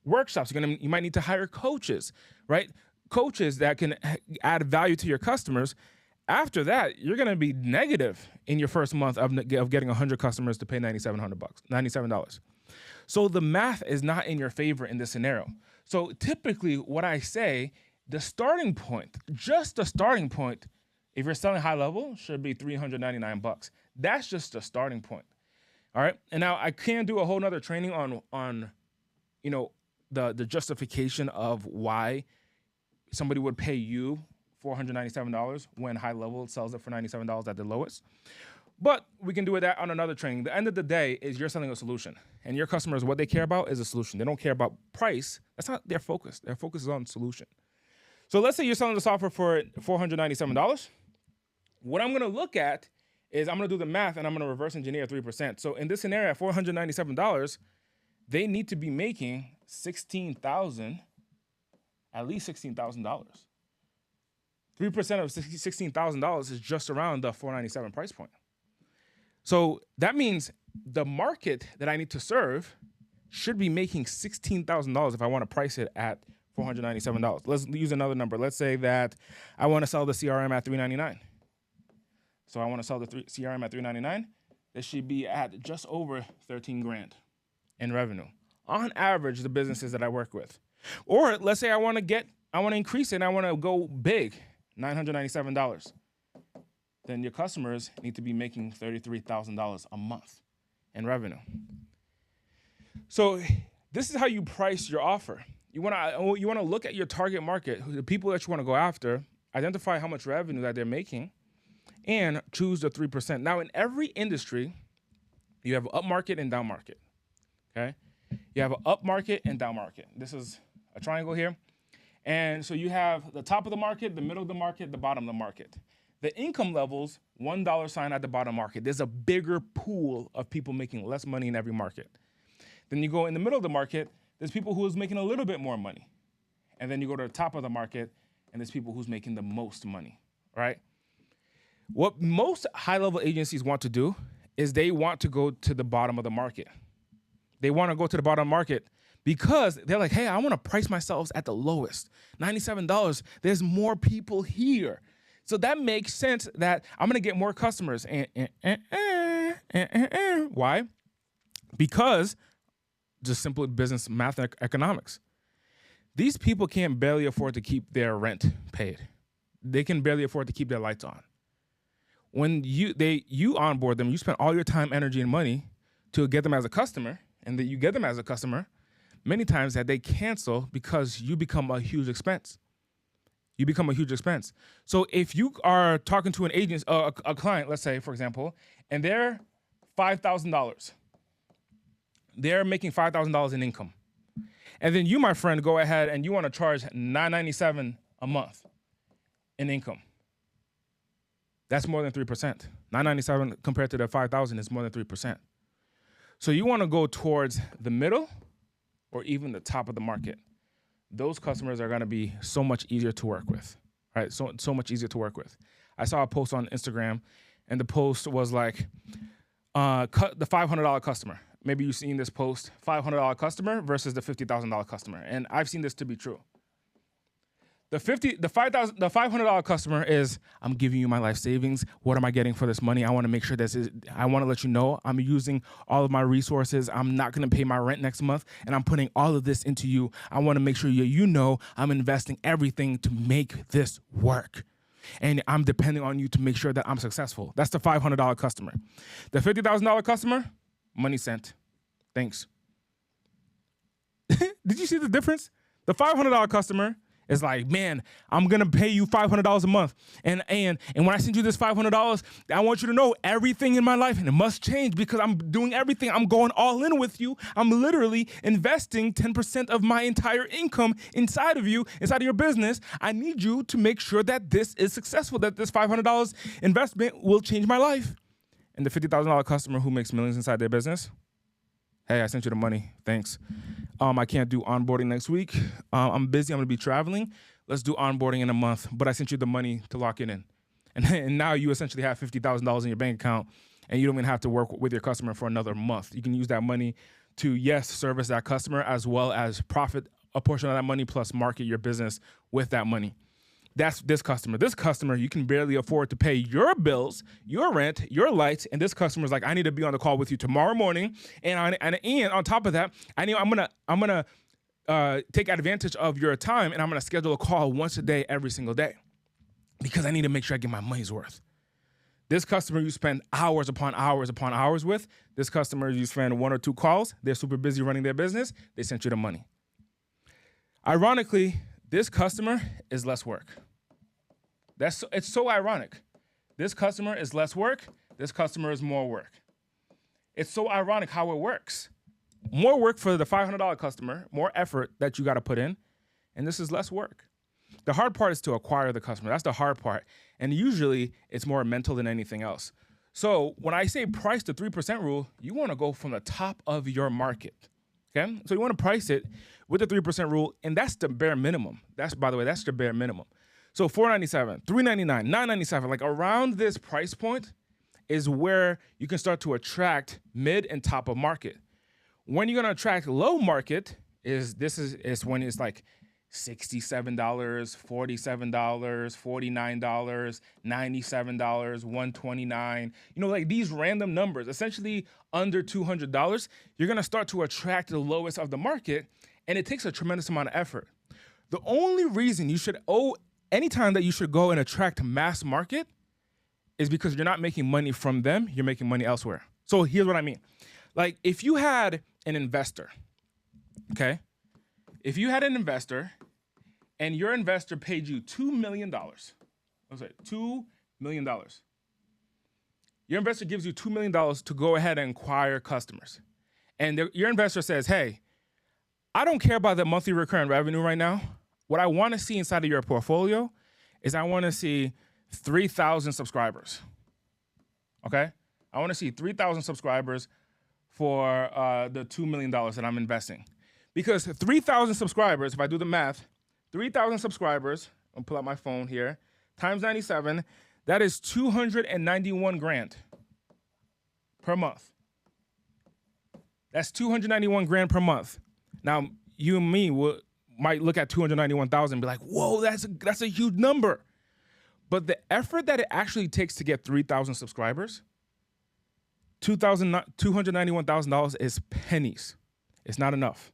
workshops, you might need to hire coaches, right? Coaches that can add value to your customers. After that, you're gonna be negative in your first month of getting 100 customers to pay $97. So the math is not in your favor in this scenario. So typically what I say, the starting point, just the starting point, if you're selling high level, should be $399. That's just the starting point. All right. And now I can do a whole nother training on the justification of why somebody would pay you $497 when high level sells it for $97 at the lowest. But we can do that on another training. The end of the day is you're selling a solution. And your customers, what they care about is a solution. They don't care about price. That's not their focus. Their focus is on solution. So let's say you're selling the software for $497. What I'm going to look at is I'm going to do the math and I'm going to reverse engineer 3%. So in this scenario, at $497, they need to be making at least $16,000. 3% of $16,000 is just around the $497 price point. So that means the market that I need to serve should be making $16,000 if I want to price it at $497. Let's use another number. Let's say that I want to sell the CRM at $399. So I want to sell the CRM at $399. This should be at just over 13 grand in revenue. On average, the businesses that I work with. Or let's say I want to increase it and I want to go big, $997. Then your customers need to be making $33,000 a month in revenue. So this is how you price your offer. You want to look at your target market, the people that you want to go after, identify how much revenue that they're making, and choose the 3%. Now, in every industry, you have up market and down market. Okay, you have an up market and down market. This is a triangle here, and so you have the top of the market, the middle of the market, the bottom of the market. The income levels, $1 sign at the bottom market. There's a bigger pool of people making less money in every market. Then you go in the middle of the market, there's people who's making a little bit more money. And then you go to the top of the market, and there's people who's making the most money, right? What most high-level agencies want to do is they want to go to the bottom of the market. They want to go to the bottom market because they're like, hey, I want to price myself at the lowest, $97. There's more people here. So that makes sense that I'm going to get more customers. Why? Because just simple business math and economics. These people can't barely afford to keep their rent paid. They can barely afford to keep their lights on. When you onboard them, you spend all your time, energy, and money to get them as a customer, and that you get them as a customer, many times that they cancel because you become a huge expense. You become a huge expense. So if you are talking to an agent, a client, let's say, for example, and they're $5,000, they're making $5,000 in income. And then you, my friend, go ahead and you want to charge $997 a month in income. That's more than 3%. $997 compared to the $5,000 is more than 3%. So you want to go towards the middle or even the top of the market. Those customers are going to be so much easier to work with, right? So much easier to work with. I saw a post on Instagram, and the post was like, cut the $500 customer. Maybe you've seen this post, $500 customer versus the $50,000 customer. And I've seen this to be true. The $500 customer is, I'm giving you my life savings. What am I getting for this money? I want to make sure I want to let you know I'm using all of my resources. I'm not going to pay my rent next month, and I'm putting all of this into you. I want to make sure you know I'm investing everything to make this work. And I'm depending on you to make sure that I'm successful. That's the $500 customer. The $50,000 customer, money sent. Thanks. Did you see the difference? The $500 customer is like, man, I'm going to pay you $500 a month. And when I send you this $500, I want you to know everything in my life, and it must change because I'm doing everything. I'm going all in with you. I'm literally investing 10% of my entire income inside of you, inside of your business. I need you to make sure that this is successful, that this $500 investment will change my life. And the $50,000 customer who makes millions inside their business, hey, I sent you the money. Thanks. I can't do onboarding next week. I'm busy. I'm going to be traveling. Let's do onboarding in a month. But I sent you the money to lock it in. And now you essentially have $50,000 in your bank account, and you don't even have to work with your customer for another month. You can use that money to, yes, service that customer as well as profit a portion of that money plus market your business with that money. That's this customer. This customer, you can barely afford to pay your bills, your rent, your lights, and this customer's like, I need to be on the call with you tomorrow morning, and on top of that, I'm gonna take advantage of your time, and I'm gonna schedule a call once a day, every single day, because I need to make sure I get my money's worth. This customer you spend hours upon hours upon hours with. This customer you spend 1 or 2 calls. They're super busy running their business. They sent you the money. Ironically, this customer is less work. It's so ironic. This customer is less work. This customer is more work. It's so ironic how it works. More work for the $500 customer, more effort that you got to put in, and this is less work. The hard part is to acquire the customer. That's the hard part. And usually it's more mental than anything else. So when I say price the 3% rule, you want to go from the top of your market. Okay? So you want to price it with the 3% rule, and that's the bare minimum. By the way, that's the bare minimum. So $4.97, $3.99, $9.97, like around this price point is where you can start to attract mid and top of market. When you're going to attract low market is when it's like $67, $47, $49, $97, $129, like these random numbers, essentially under $200, you're going to start to attract the lowest of the market, and it takes a tremendous amount of effort. The only reason you should anytime that you should go and attract mass market is because you're not making money from them, you're making money elsewhere. So here's what I mean. Like if you had an investor, okay? If you had an investor and your investor paid you $2 million, $2 million. Your investor gives you $2 million to go ahead and acquire customers. And your investor says, hey, I don't care about the monthly recurring revenue right now. What I want to see inside of your portfolio is I want to see 3,000 subscribers, okay? I want to see 3,000 subscribers for the $2 million that I'm investing. Because 3,000 subscribers, if I do the math, 3,000 subscribers, I'll pull out my phone here, times 97, that is 291 grand per month. That's 291 grand per month. Now, you and me might look at 291,000 and be like, whoa, that's a huge number. But the effort that it actually takes to get 3,000 subscribers, $291,000 is pennies. It's not enough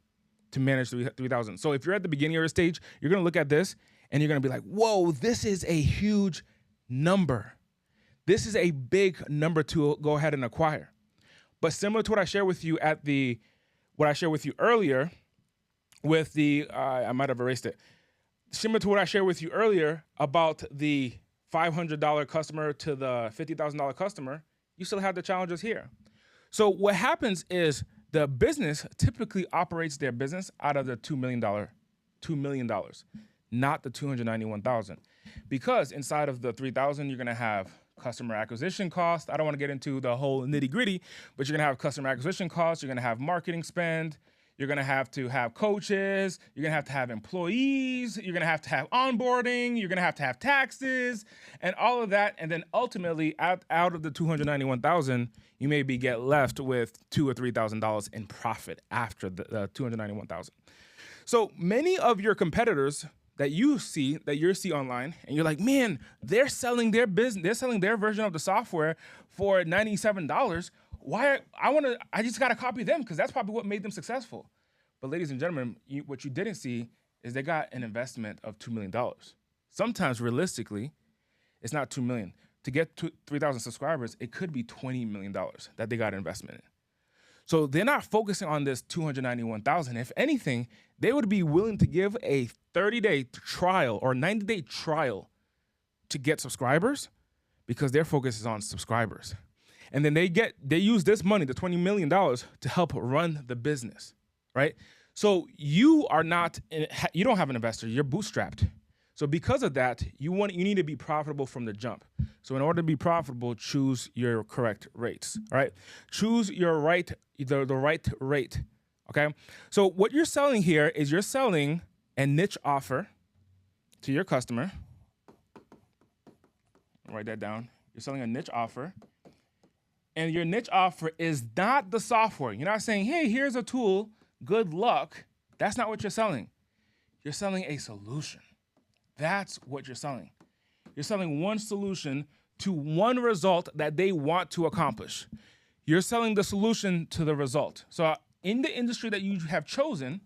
to manage 3,000. So if you're at the beginning of your stage, you're going to look at this and you're going to be like, whoa, this is a huge number. This is a big number to go ahead and acquire. But similar to what I shared with you earlier with the, I might have erased it. Similar to what I shared with you earlier about the $500 customer to the $50,000 customer, you still have the challenges here. So what happens is the business typically operates their business out of the $2 million, not the $291,000. Because inside of the $3,000, you're going to have customer acquisition costs. I don't want to get into the whole nitty gritty, but you're going to have customer acquisition costs. You're going to have marketing spend. You're going to have coaches. You're going to have employees. You're going to have onboarding. You're going to have taxes and all of that. And then ultimately, out of the $291,000, you maybe get left with $2,000 or $3,000 in profit after the $291,000. So many of your competitors that you see online, and you're like, man, they're selling their business, they're selling their version of the software for $97. Why? I just got to copy them because that's probably what made them successful. But ladies and gentlemen, what you didn't see is they got an investment of $2 million. Sometimes realistically, it's not $2 million. To get 3,000 subscribers, it could be $20 million that they got an investment in. So they're not focusing on this $291,000. If anything, they would be willing to give a 30-day trial or 90-day trial to get subscribers because their focus is on subscribers. And then they use this money, the $20 million, to help run the business, right? So you don't have an investor, you're bootstrapped. So because of that, you need to be profitable from the jump. So in order to be profitable, choose your correct rates, all right? Choose the right rate, okay? So what you're selling here is you're selling a niche offer to your customer. Write that down. You're selling a niche offer. And your niche offer is not the software. You're not saying, hey, here's a tool, good luck. That's not what you're selling. You're selling a solution. That's what you're selling. You're selling one solution to one result that they want to accomplish. You're selling the solution to the result. So in the industry that you have chosen,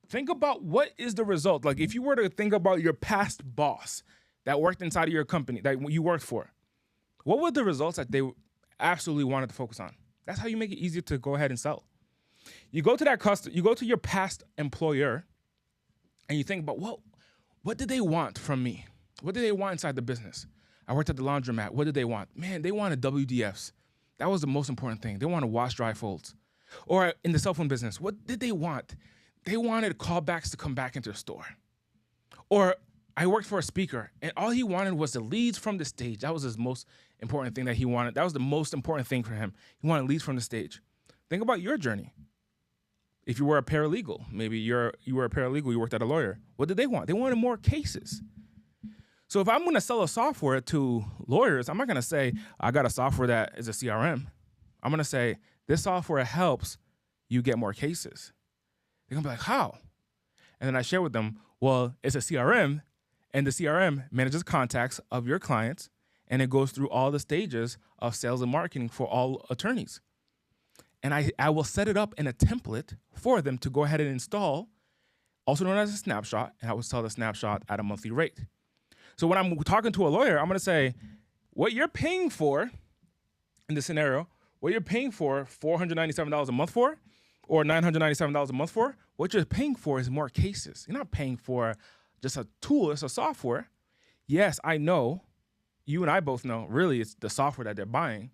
think about what is the result. Like if you were to think about your past boss that worked inside of your company, that you worked for, what were the results that they absolutely wanted to focus on? That's how you make it easier to go ahead and sell. You go to your past employer and you think about, well, what did they want from me? What did they want inside the business? I worked at the laundromat. What did they want? Man, they wanted WDFs. That was the most important thing. They wanted wash, dry, folds. Or in the cell phone business, what did they want? They wanted callbacks to come back into the store. Or I worked for a speaker, and all he wanted was the leads from the stage. That was his most important thing that he wanted. That was the most important thing for him. He wanted leads from the stage. Think about your journey. If you were a paralegal, maybe you were a paralegal, you worked at a lawyer. What did they want? They wanted more cases. So if I'm going to sell a software to lawyers, I'm not going to say, I got a software that is a CRM. I'm going to say, this software helps you get more cases. They're going to be like, how? And then I share with them, well, it's a CRM, and the CRM manages contacts of your clients, and it goes through all the stages of sales and marketing for all attorneys. And I will set it up in a template for them to go ahead and install, also known as a snapshot, and I will sell the snapshot at a monthly rate. So when I'm talking to a lawyer, I'm going to say, what you're paying for in this scenario, what you're paying for $497 a month for, or $997 a month for, what you're paying for is more cases. You're not paying for just a tool, it's a software. Yes, I know, you and I both know, really it's the software that they're buying.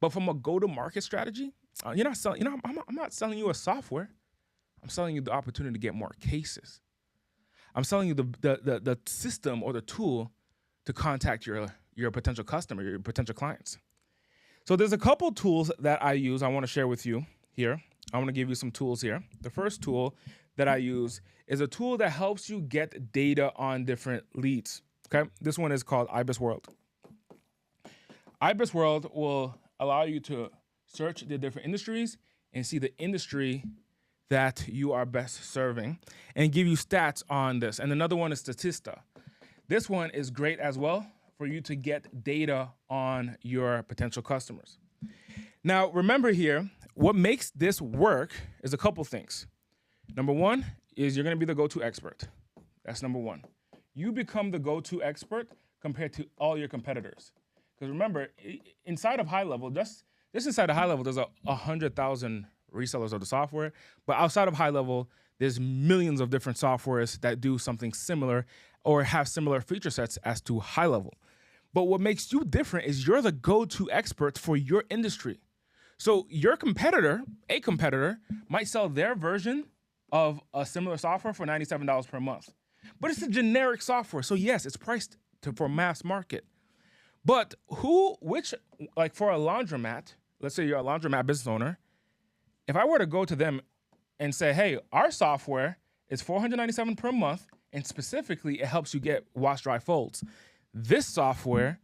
But from a go-to-market strategy, I'm not selling you a software. I'm selling you the opportunity to get more cases. I'm selling you the system or the tool to contact your potential customer, your potential clients. So there's a couple tools that I use I want to share with you here. I want to give you some tools here. The first tool that I use is a tool that helps you get data on different leads. Okay, this one is called Ibisworld. Ibisworld will allow you to search the different industries and see the industry that you are best serving and give you stats on this. And another one is Statista. This one is great as well for you to get data on your potential customers. Now, remember here, what makes this work is a couple things. Number one is you're going to be the go-to expert. That's number one. You become the go-to expert compared to all your competitors. Because remember, inside of high level, just inside of high level, there's 100,000 resellers of the software. But outside of high level, there's millions of different softwares that do something similar or have similar feature sets as to high level. But what makes you different is you're the go-to expert for your industry. So your competitor, a competitor, might sell their version of a similar software for $97 per month. But it's a generic software. So yes, it's priced for mass market. But like for a laundromat, let's say you're a laundromat business owner, if I were to go to them and say, hey, our software is $497 per month, and specifically it helps you get wash, dry, folds. This software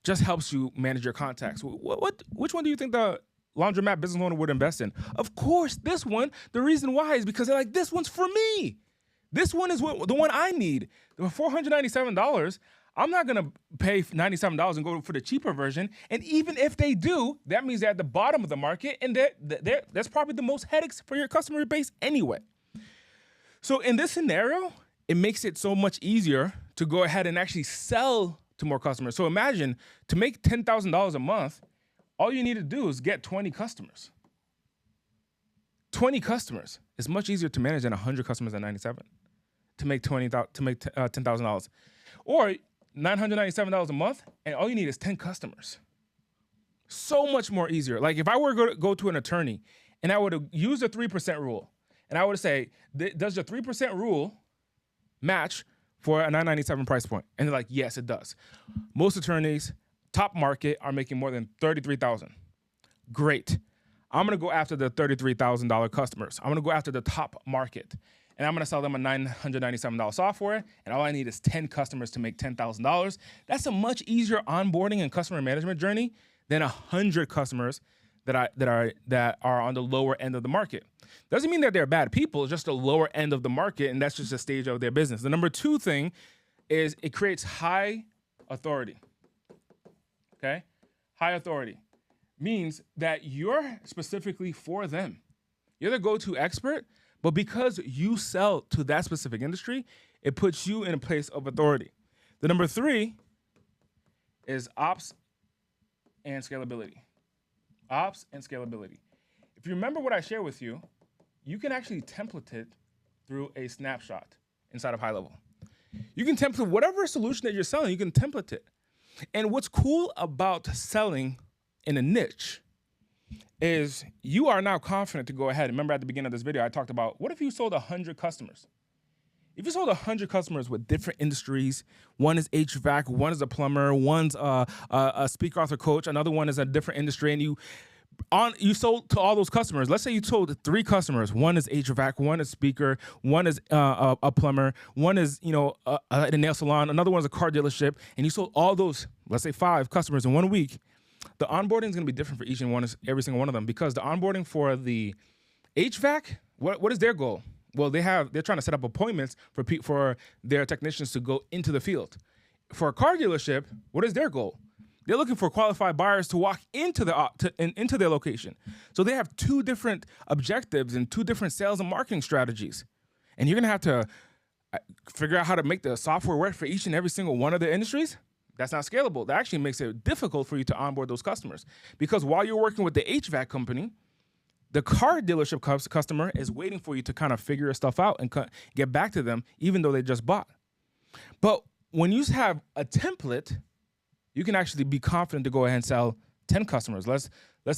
just helps you manage your contacts. Which one do you think the laundromat business owner would invest in? Of course, this one. The reason why is because they're like, this one's for me. This one is the one I need. For $497, I'm not gonna pay $97 and go for the cheaper version. And even if they do, that means they're at the bottom of the market, and that's probably the most headaches for your customer base anyway. So in this scenario, it makes it so much easier to go ahead and actually sell to more customers. So imagine, to make $10,000 a month, all you need to do is get 20 customers. 20 customers is much easier to manage than 100 customers at 97 to make $10,000. Or $997 a month, and all you need is 10 customers. So much more easier. Like if I were to go to an attorney and I would use the 3% rule, and I would say, does the 3% rule match for a $997 price point? And they're like, yes, it does. Most attorneys, top market, are making more than $33,000. Great. I'm going to go after the $33,000 customers. I'm going to go after the top market. And I'm going to sell them a $997 software, and all I need is 10 customers to make $10,000. That's a much easier onboarding and customer management journey than 100 customers that are on the lower end of the market. Doesn't mean that they're bad people, it's just the lower end of the market, and that's just a stage of their business. The number two thing is it creates high authority. Okay? High authority means that you're specifically for them. You're the go-to expert, but because you sell to that specific industry, it puts you in a place of authority. The number three is ops and scalability. Ops and scalability. If you remember what I shared with you, you can actually template it through a snapshot inside of high level. You can template whatever solution that you're selling, you can template it. And what's cool about selling in a niche is you are now confident to go ahead. Remember at the beginning of this video, I talked about, what if you sold 100 customers? If you sold 100 customers with different industries, one is HVAC, one is a plumber, one's a speaker author coach, another one is a different industry, and you sold to all those customers. Let's say you sold 3 customers. One is HVAC, one is speaker, one is a plumber, one is a nail salon, another one is a car dealership, and you sold all those, let's say 5 customers in 1 week. The onboarding is going to be different for every single one of them, because the onboarding for the HVAC, what is their goal? Well, they're trying to set up appointments for their technicians to go into the field. For a car dealership, what is their goal? They're looking for qualified buyers to walk into their location. So they have 2 different objectives and 2 different sales and marketing strategies. And you're going to have to figure out how to make the software work for each and every single one of the industries. That's not scalable. That actually makes it difficult for you to onboard those customers. Because while you're working with the HVAC company, the car dealership customer is waiting for you to kind of figure your stuff out and get back to them, even though they just bought. But when you have a template, you can actually be confident to go ahead and sell 10 customers. Let's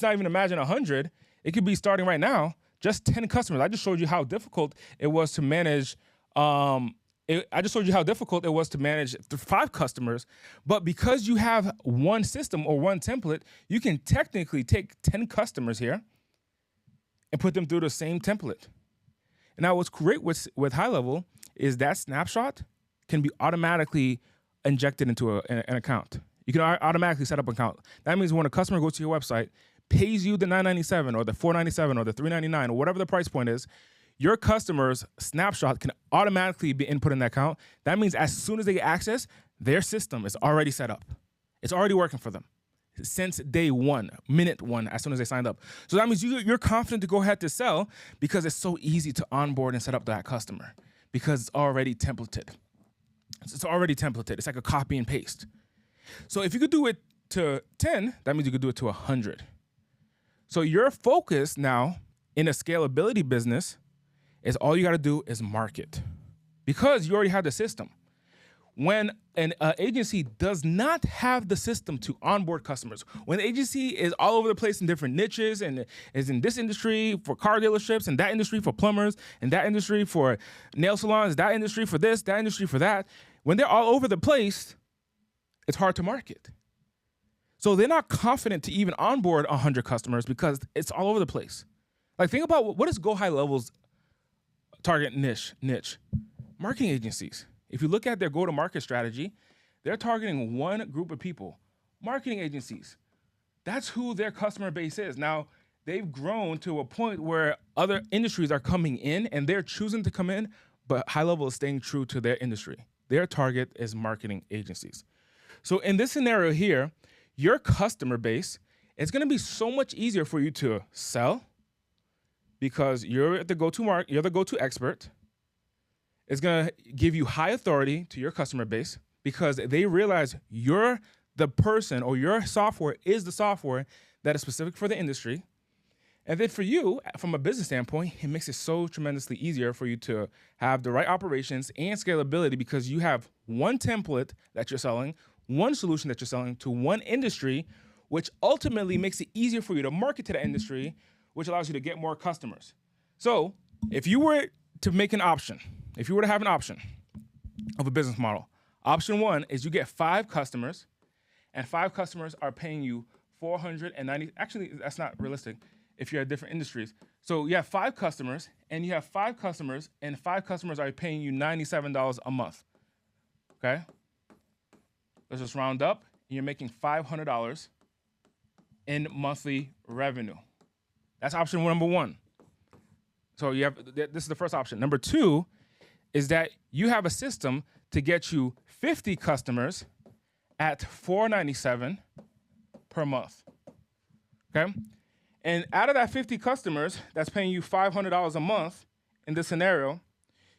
not even imagine 100. It could be starting right now, just 10 customers. I just showed you how difficult it was to manage. I just showed you how difficult it was to manage 5 customers. But because you have one system or one template, you can technically take 10 customers here and put them through the same template. And now what's great with High Level is that snapshot can be automatically injected into an account. You can automatically set up an account. That means when a customer goes to your website, pays you the $9.97 or the $4.97 or the $3.99 or whatever the price point is, your customer's snapshot can automatically be input in that account. That means as soon as they get access, their system is already set up. It's already working for them since day 1, minute 1, as soon as they signed up. So that means you're confident to go ahead to sell because it's so easy to onboard and set up that customer because it's already templated. It's already templated. It's like a copy and paste. So if you could do it to 10, that means you could do it to 100. So your focus now in a scalability business is all you got to do is market because you already have the system. When an agency does not have the system to onboard customers, when the agency is all over the place in different niches and is in this industry for car dealerships and that industry for plumbers and that industry for nail salons, that industry for this, that industry for that, when they're all over the place, it's hard to market. So they're not confident to even onboard 100 customers because it's all over the place. Like think about what is Go High Level's target niche? Marketing agencies. If you look at their go-to-market strategy, they're targeting one group of people, marketing agencies. That's who their customer base is. Now, they've grown to a point where other industries are coming in and they're choosing to come in, but High Level is staying true to their industry. Their target is marketing agencies. So in this scenario here, your customer base, it's going to be so much easier for you to sell because you're the go-to expert. It's going to give you high authority to your customer base because they realize you're the person or your software is the software that is specific for the industry. And then for you, from a business standpoint, it makes it so tremendously easier for you to have the right operations and scalability because you have one template that you're selling, one solution that you're selling to one industry, which ultimately makes it easier for you to market to the industry, which allows you to get more customers. So if you were to make an option, if you were to have an option of a business model, option 1 is you get 5 customers, and 5 customers are paying you $490. Actually, that's not realistic if you're at different industries. So you have 5 customers, and you have 5 customers, and 5 customers are paying you $97 a month. Okay? Let's just round up. And you're making $500 in monthly revenue. That's option number 1. So this is the first option. Number 2 is that you have a system to get you 50 customers at $497 per month, okay? And out of that 50 customers that's paying you $500 a month in this scenario,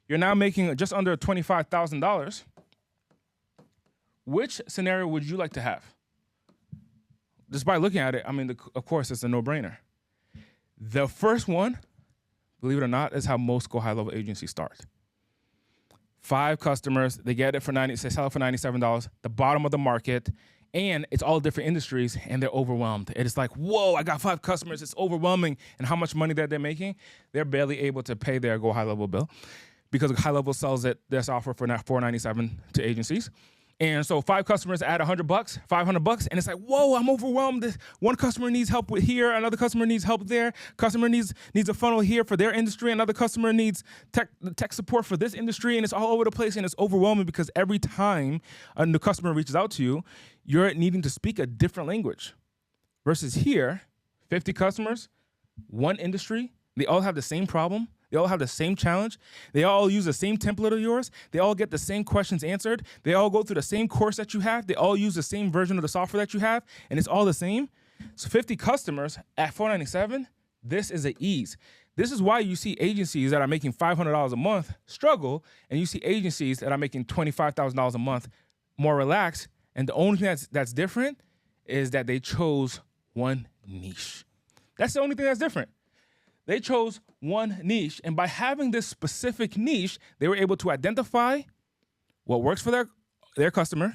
you're now making just under $25,000. Which scenario would you like to have? Just by looking at it, I mean, of course, it's a no-brainer. The first one, believe it or not, is how most Go High Level agencies start. 5 customers, they get it for they sell it for $97, the bottom of the market, and it's all different industries, and they're overwhelmed. It's like, whoa, I got 5 customers, it's overwhelming. And how much money that they're making, they're barely able to pay their Go High Level bill because High Level sells their software for $497 to agencies. And so 5 customers add $100, $500, and it's like, whoa, I'm overwhelmed. One customer needs help with here, another customer needs help there. Customer needs a funnel here for their industry, another customer needs tech support for this industry, and it's all over the place, and it's overwhelming because every time a new customer reaches out to you, you're needing to speak a different language. Versus here, 50 customers, one industry, they all have the same problem. They all have the same challenge. They all use the same template of yours. They all get the same questions answered. They all go through the same course that you have. They all use the same version of the software that you have, and it's all the same. So 50 customers at $497, this is an ease. This is why you see agencies that are making $500 a month struggle, and you see agencies that are making $25,000 a month more relaxed. And the only thing that's different is that they chose one niche. That's the only thing that's different. They chose one niche, and by having this specific niche, they were able to identify what works for their customer,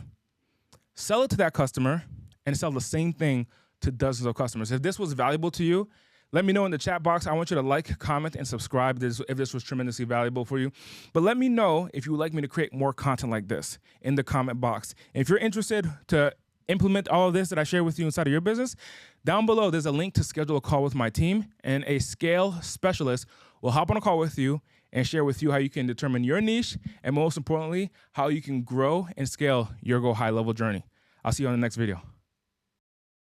sell it to that customer, and sell the same thing to dozens of customers. If this was valuable to you, let me know in the chat box. I want you to like, comment, and subscribe if this was tremendously valuable for you. But let me know if you would like me to create more content like this in the comment box. And if you're interested to implement all of this that I share with you inside of your business, down below there's a link to schedule a call with my team, and a scale specialist will hop on a call with you and share with you how you can determine your niche, and most importantly, how you can grow and scale your Go High Level journey. I'll see you on the next video.